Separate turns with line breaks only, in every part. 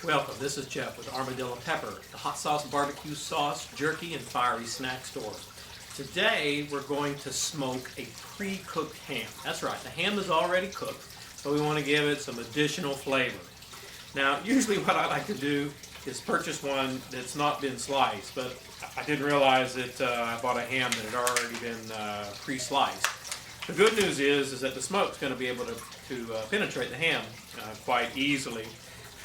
Welcome, this is Jeff with Armadillo Pepper, the hot sauce, barbecue sauce, jerky, and fiery snack store. Today we're going to smoke a pre-cooked ham. That's right, the ham is already cooked, but we want to give it some additional flavor. Now, usually what I like to do is purchase one that's not been sliced, but I didn't realize that I bought a ham that had already been pre-sliced. The good news is that the smoke's going to be able to penetrate the ham quite easily.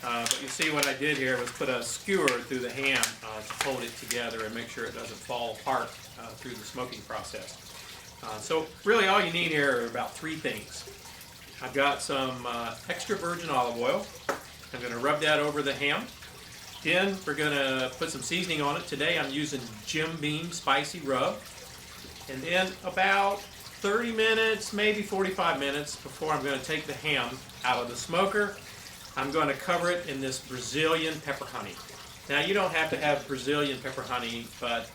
But you see what I did here was put a skewer through the ham to hold it together and make sure it doesn't fall apart through the smoking process. So really all you need here are about three things. I've got some extra virgin olive oil. I'm going to rub that over the ham. Then we're going to put some seasoning on it. Today I'm using Jim Beam spicy rub. And then about 30 minutes, maybe 45 minutes before I'm going to take the ham out of the smoker, I'm going to cover it in this Brazilian pepper honey. Now you don't have to have Brazilian pepper honey, but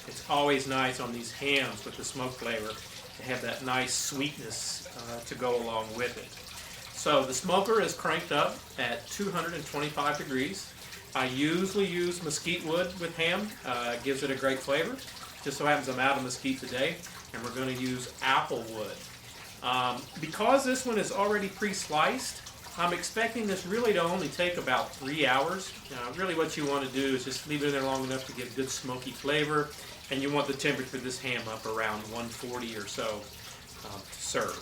it's always nice on these hams with the smoke flavor to have that nice sweetness to go along with it. So the smoker is cranked up at 225 degrees. I usually use mesquite wood with ham. It gives it a great flavor. Just so happens I'm out of mesquite today, and we're going to use apple wood. Because this one is already pre-sliced, I'm expecting this really to only take about 3 hours. Really what you want to do is just leave it in there long enough to get good smoky flavor, and you want the temperature of this ham up around 140 or so to serve.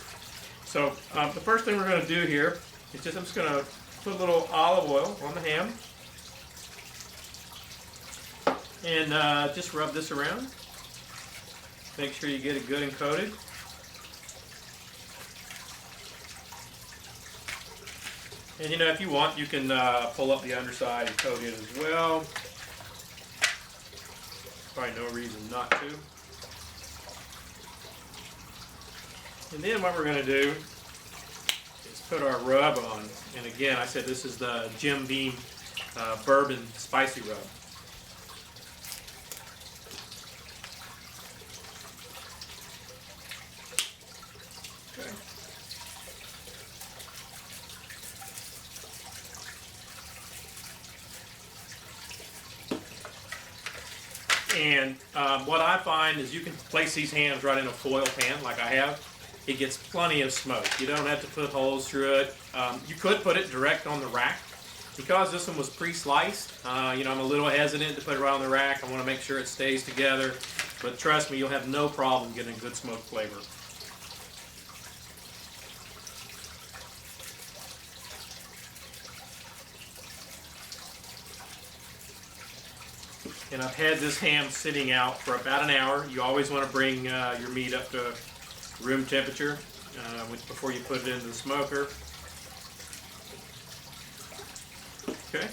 So the first thing we're going to do here is I'm just going to put a little olive oil on the ham and just rub this around. Make sure you get it good and coated. And you know, if you want, you can pull up the underside and coat it as well. Probably no reason not to. And then what we're going to do is put our rub on. And again, I said this is the Jim Beam bourbon spicy rub. Okay. And what I find is you can place these hams right in a foil pan like I have. It gets plenty of smoke. You don't have to put holes through it. You could put it direct on the rack. Because this one was pre-sliced, you know, I'm a little hesitant to put it right on the rack. I want to make sure it stays together. But trust me, you'll have no problem getting good smoke flavor. And I've had this ham sitting out for about an hour. You always want to bring your meat up to room temperature before you put it into the smoker. Okay,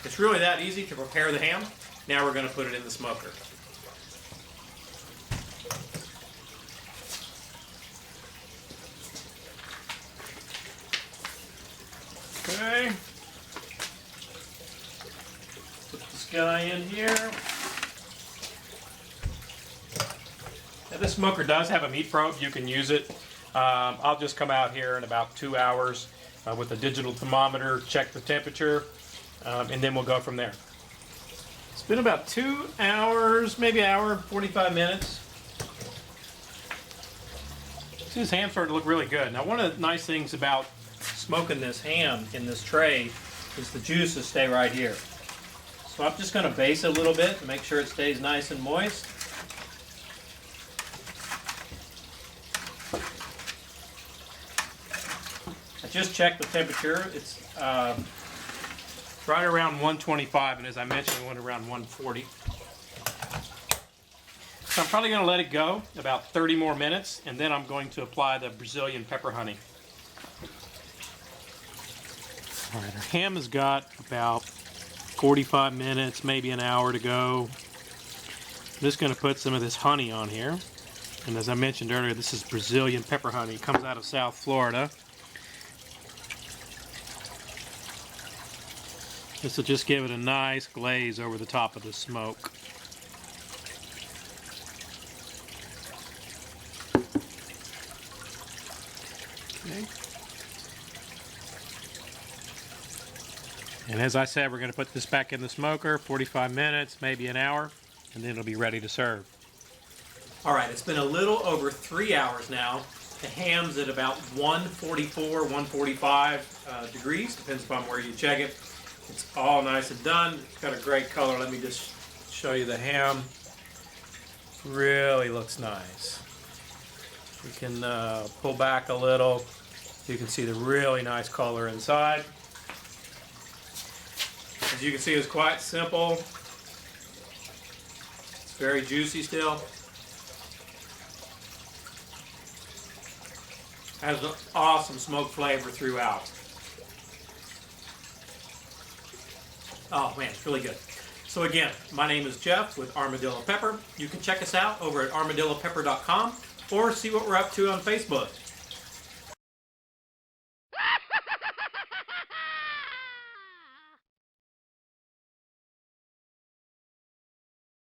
it's really that easy to prepare the ham. Now we're going to put it in the smoker. Okay. Guy in here. Now this smoker does have a meat probe. You can use it. I'll just come out here in about 2 hours with a digital thermometer, check the temperature, and then we'll go from there. It's been about 2 hours, maybe an hour and 45 minutes. See, this ham's starting to look really good. Now one of the nice things about smoking this ham in this tray is the juices stay right here. So I'm just going to base it a little bit to make sure it stays nice and moist. I just checked the temperature. It's right around 125, and as I mentioned, we went around 140. So I'm probably going to let it go about 30 more minutes, and then I'm going to apply the Brazilian pepper honey. All right, our ham has got about 45 minutes, maybe an hour to go. I'm just going to put some of this honey on here. And as I mentioned earlier, this is Brazilian pepper honey. It comes out of South Florida. This will just give it a nice glaze over the top of the smoke. Okay. And as I said, we're going to put this back in the smoker, 45 minutes, maybe an hour, and then it'll be ready to serve. All right, it's been a little over 3 hours now. The ham's at about 144, 145 degrees, depends upon where you check it. It's all nice and done. It's got a great color. Let me just show you the ham. Really looks nice. You can pull back a little. You can see the really nice color inside. As you can see, it's quite simple. It's very juicy still. Has an awesome smoke flavor throughout. Oh man, it's really good. So again, my name is Jeff with Armadillo Pepper. You can check us out over at armadillopepper.com or see what we're up to on Facebook.